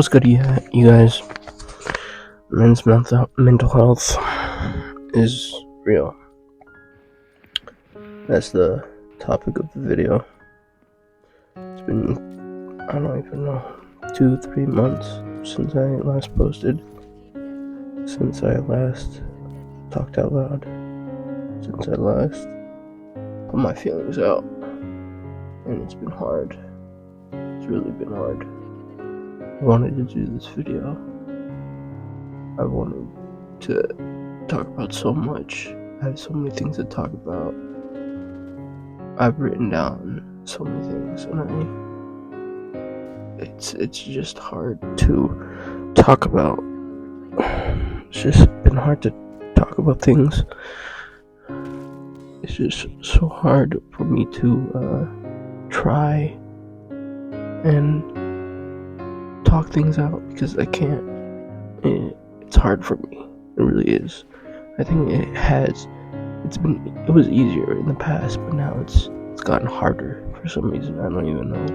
What's good, you guys? Men's mental health is real. That's the topic of the video. It's been, I don't even know, 2-3 months since I last posted, since I last talked out loud, since I last put my feelings out, and it's been hard. It's really been hard. I wanted to do this video. I wanted to talk about so much. I have so many things to talk about. I've written down so many things, and it's just hard to talk about. It's just been hard to talk about things. It's just so hard for me to try and talk things out because I can't. It's hard for me. It really is. I think it was easier in the past, but now it's gotten harder for some reason. I don't even know.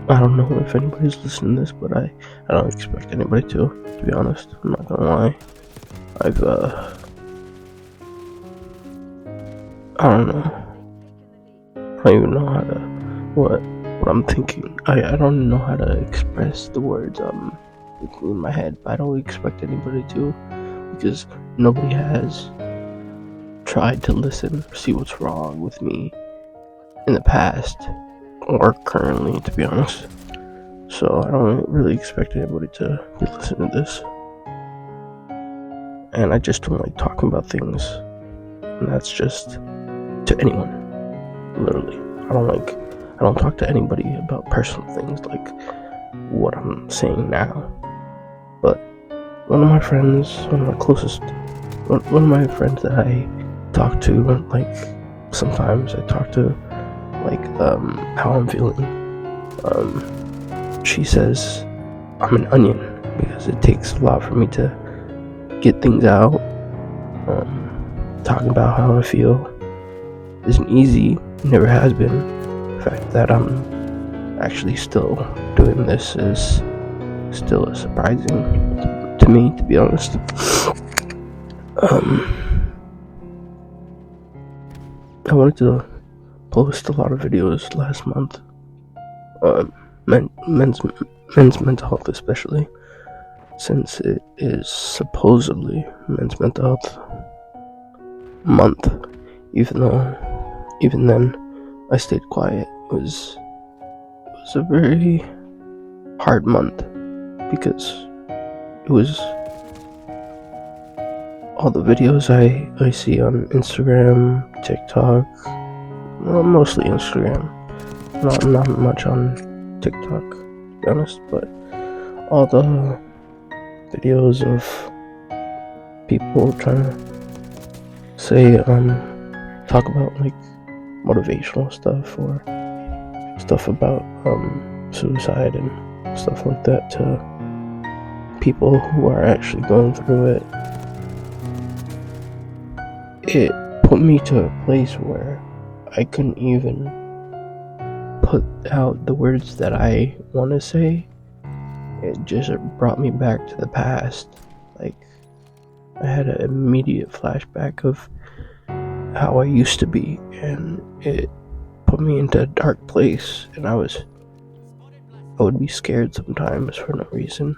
I don't know if anybody's listening to this, but I don't expect anybody to be honest. I'm not gonna lie. I don't know. I don't even know how to what I'm thinking. I don't know how to express the words in my head, but I don't expect anybody to, because nobody has tried to listen or see what's wrong with me in the past or currently, to be honest. So I don't really expect anybody to listen to this. And I just don't like talking about things, and that's just to anyone, literally. I don't talk to anybody about personal things like what I'm saying now. But one of my friends that I talk to, like, sometimes I talk to, like, how I'm feeling. She says I'm an onion because it takes a lot for me to get things out. Talking about how I feel isn't easy, never has been. The fact that I'm actually still doing this is still surprising to me, to be honest. I wanted to post a lot of videos last month, men's mental health especially, since it is supposedly Men's Mental Health Month. Even then, I stayed quiet. It was a very hard month because it was all the videos I see on Instagram, TikTok, well, mostly Instagram, not much on TikTok, to be honest, but all the videos of people trying to say, talk about, like, motivational stuff or stuff about suicide and stuff like that to people who are actually going through it. It put me to a place where I couldn't even put out the words that I want to say. It just brought me back to the past. Like, I had an immediate flashback of how I used to be, and it put me into a dark place, and I would be scared sometimes for no reason.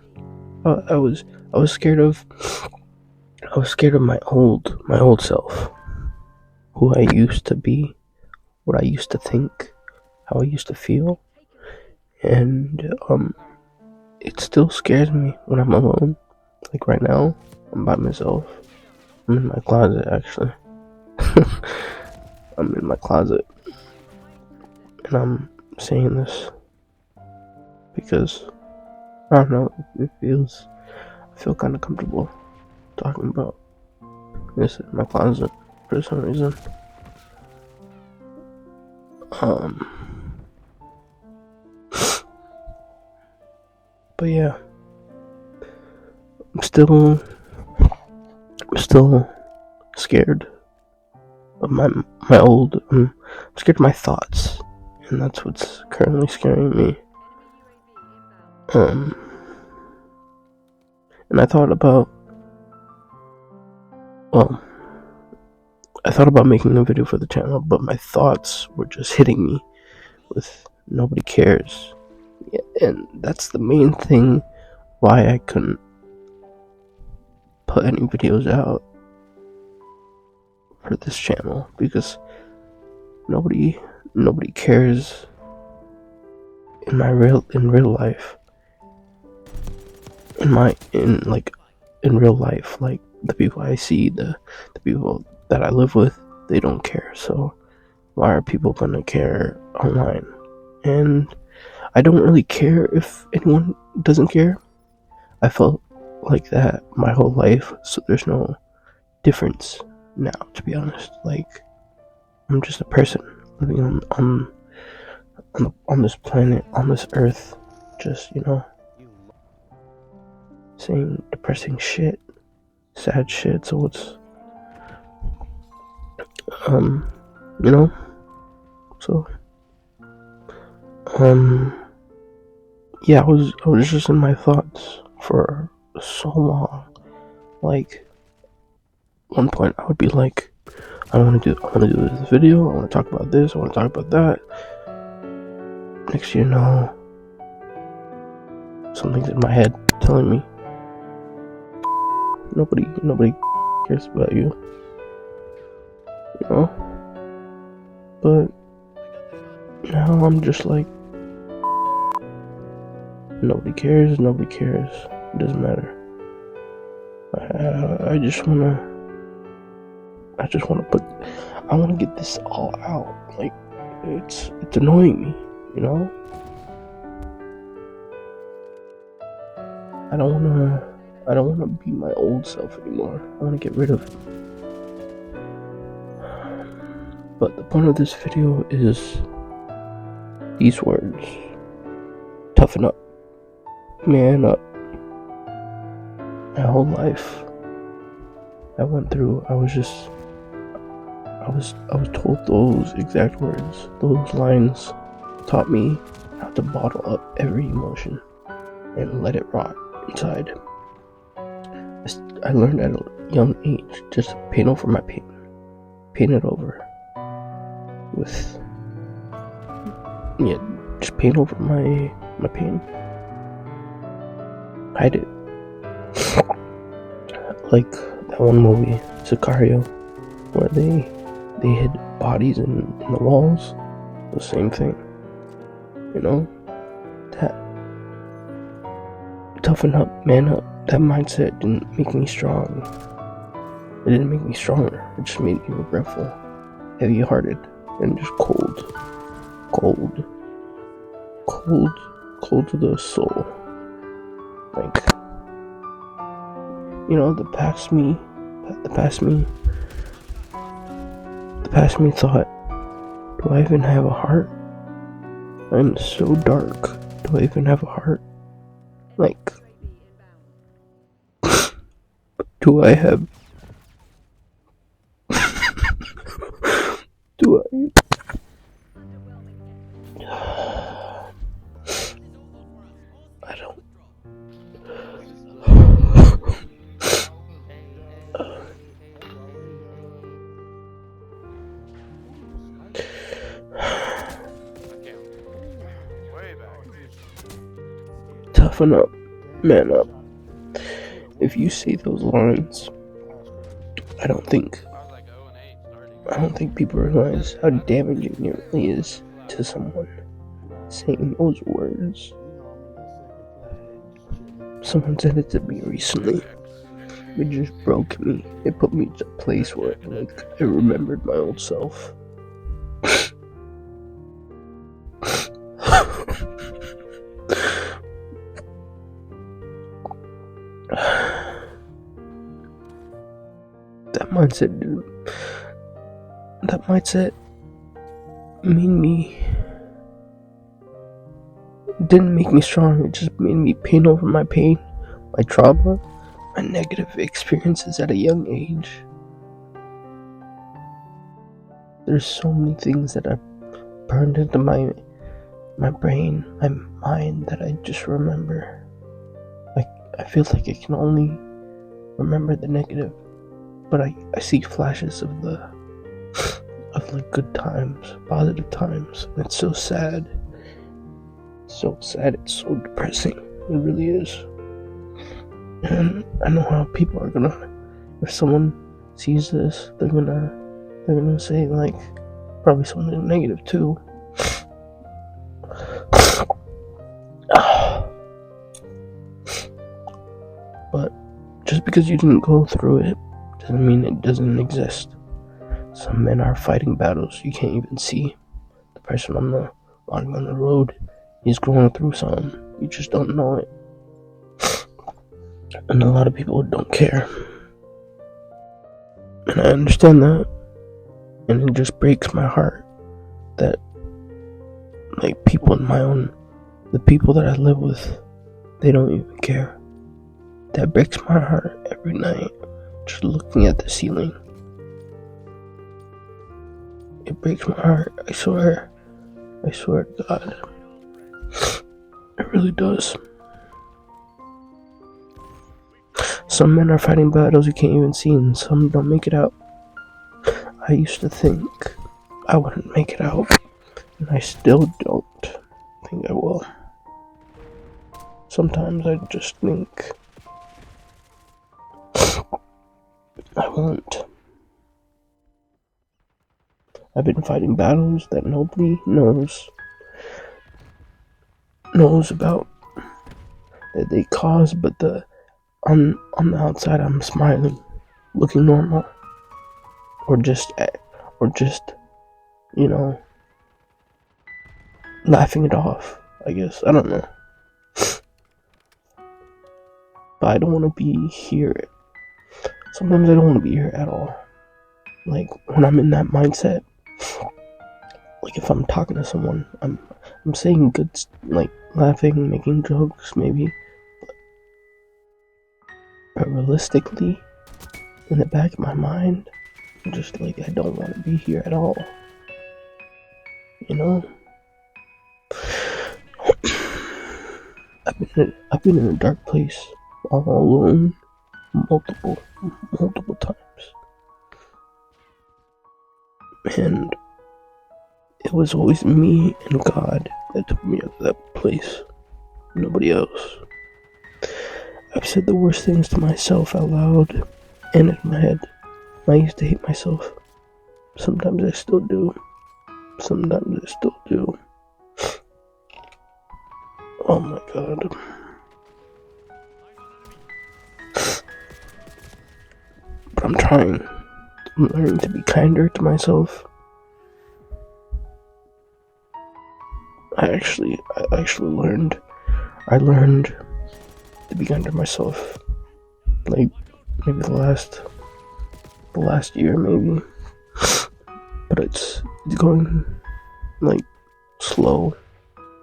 I was scared of my old self, who I used to be, what I used to think, how I used to feel, and it still scares me when I'm alone. Like right now, I'm by myself. I'm in my closet, actually. I'm in my closet, and I'm saying this because I don't know. I feel kind of comfortable talking about this in my closet for some reason. But yeah, I'm still scared of my old I'm scared of my thoughts, and that's what's currently scaring me. And I thought about making a video for the channel, but my thoughts were just hitting me with nobody cares. Yeah, and that's the main thing why I couldn't put any videos out for this channel, because nobody cares in real life. In real life, like the people I see, the people that I live with, they don't care. So why are people gonna care online? And I don't really care if anyone doesn't care. I felt like that my whole life, so there's no difference now, to be honest. Like, I'm just a person living on this planet, on this earth, just, saying depressing shit, sad shit. So it's so yeah, I was just in my thoughts for so long. Like, one point I would be like, I want to do this video, I want to talk about this, I want to talk about that. Next you know, something's in my head telling me nobody cares about you, but now I'm just like, nobody cares, it doesn't matter. I want to get this all out. Like, it's annoying me, I don't wanna be my old self anymore. I wanna get rid of it. But the point of this video is these words: toughen up, man up. My whole life I went through, I was told those exact words. Those lines taught me how to bottle up every emotion and let it rot inside. I learned at a young age just to paint over my pain. Paint it over with, just paint over my pain. Hide it. Like that one movie, Sicario, where they hid bodies in the walls. The same thing. That toughen up, man up. That mindset didn't make me strong. It didn't make me stronger. It just made me regretful, heavy-hearted, and just cold to the soul. Like, the past me thought, do I even have a heart? I'm so dark. Do I even have a heart? Like, do I have... do I... I don't... Toughen up, man up. If you say those lines, I don't think people realize how damaging it really is to someone saying those words. Someone said it to me recently. It just broke me. It put me to a place where I remembered my old self. That mindset didn't make me strong. It just made me paint over my pain, my trauma, my negative experiences at a young age. there's so many things that are burned into my brain, my mind, that I just remember. Like, I feel like I can only remember the negative, but I see flashes of like good times, positive times, and it's so sad. So sad, it's so depressing. It really is. And I know how people are gonna, if someone sees this, they're gonna say, like, probably something negative too. But just because you didn't go through it doesn't mean it doesn't exist. Some men are fighting battles you can't even see. The person walking on the road, he's going through something. You just don't know it. And a lot of people don't care. And I understand that. And it just breaks my heart that, like, people the people that I live with, they don't even care. That breaks my heart every night, just looking at the ceiling. It breaks my heart, I swear to God. It really does. Some men are fighting battles you can't even see, and some don't make it out. I used to think I wouldn't make it out, and I still don't think I will. Sometimes I just think I won't. I've been fighting battles that nobody knows about, that they cause, but on the outside I'm smiling, looking normal, or just laughing it off, I guess. I don't know. But I don't want to be here. Sometimes I don't want to be here at all. Like, when I'm in that mindset, like, if I'm talking to someone, I'm saying good, like, laughing, making jokes, maybe. But realistically, in the back of my mind, I'm just like, I don't want to be here at all. You know? I've been in a dark place all alone multiple times. And it was always me and God that took me out of that place. Nobody else. I've said the worst things to myself out loud and in my head. I used to hate myself. Sometimes I still do. Oh my God. But I'm trying. I'm learning to be kinder to myself. I actually learned. I learned to be kinder to myself. Like, maybe the last year, maybe. But it's going, like, slow.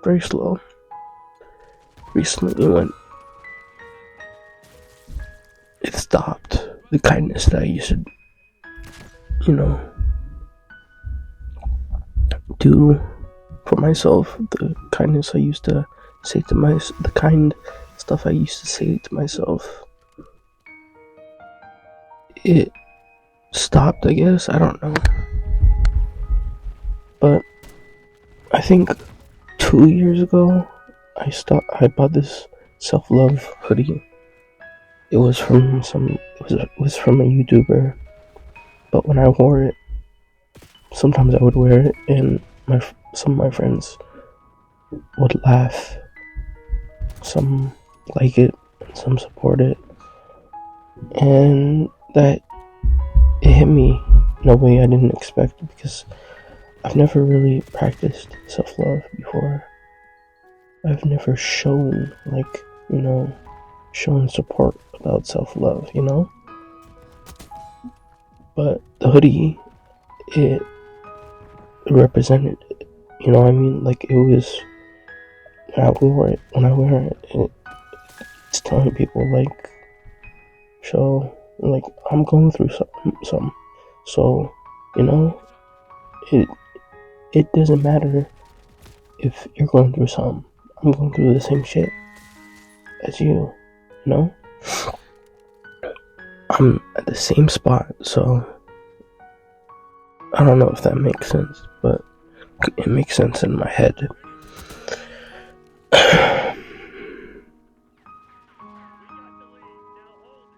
Very slow. Recently, it stopped. The kindness that I used to, do for myself, the kindness I used to say to the kind stuff I used to say to myself, it stopped, I guess. I don't know. But I think 2 years ago, I bought this self-love hoodie. It was from it was from a YouTuber. But when I wore it, sometimes I would wear it and some of my friends would laugh. Some like it, some support it. And that, it hit me in a way I didn't expect, because I've never really practiced self-love before. I've never shown, shown support about self-love, But the hoodie, it represented it, what I mean? Like, it was, when I wear it, it's telling people, like, I'm going through something. So, it it doesn't matter if you're going through something. I'm going through the same shit as you, you know? I'm at the same spot, so I don't know if that makes sense, but it makes sense in my head.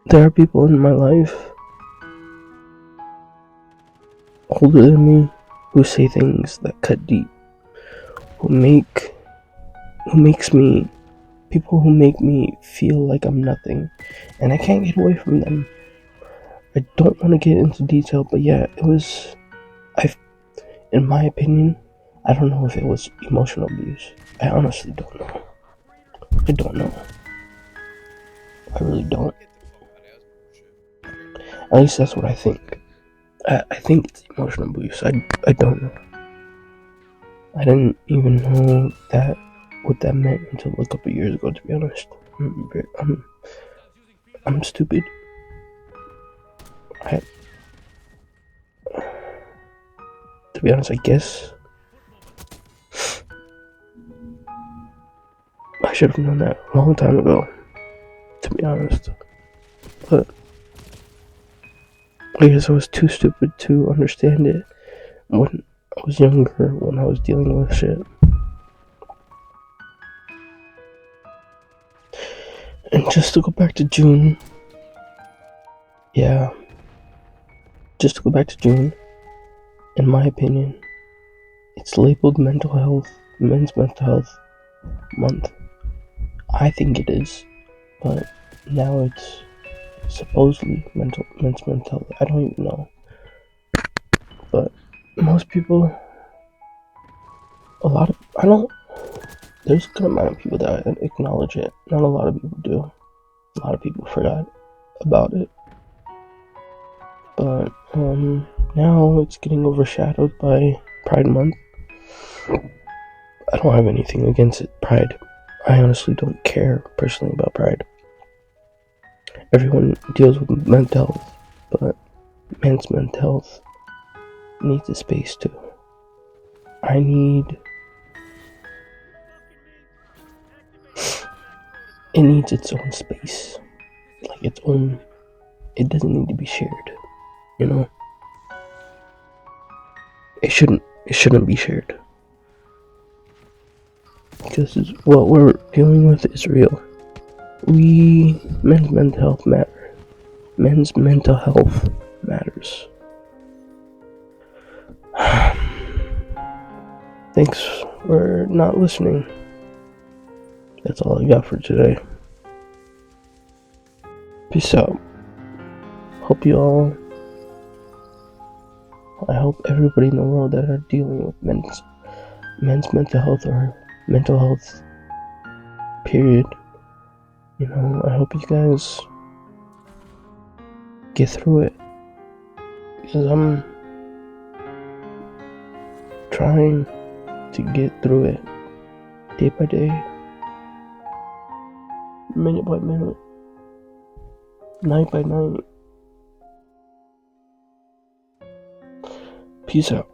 There are people in my life older than me who say things that cut deep, who makes me people who make me feel like I'm nothing, and I can't get away from them. I don't want to get into detail, but yeah, in my opinion, I don't know if it was emotional abuse. I honestly don't know. I don't know. I really don't. At least that's what I think. I think it's emotional abuse. I don't know. I didn't even know what that meant until a couple years ago, to be honest. I'm stupid. To be honest, I guess I should have known that a long time ago, to be honest. But I guess I was too stupid to understand it when I was younger, when I was dealing with shit. And just to go back to June, yeah, just to go back to June, in my opinion, it's labeled men's mental health month. I think it is, but now it's supposedly men's mental health. I don't even know. But most people, there's a good amount of people that acknowledge it. Not a lot of people do. A lot of people forgot about it. But now it's getting overshadowed by Pride Month. I don't have anything against it, Pride. I honestly don't care personally about Pride. Everyone deals with mental health, but men's mental health needs a space too. It needs its own space. Like its own, it doesn't need to be shared, you know? It shouldn't be shared. Because what we're dealing with is real. Men's mental health matter. Men's mental health matters. Thanks for not listening. That's all I got for today. Peace out. I hope everybody in the world that are dealing with men's mental health or mental health, period, you know, I hope you guys get through it. Because I'm trying to get through it day by day, minute by minute, night by night. Peace out.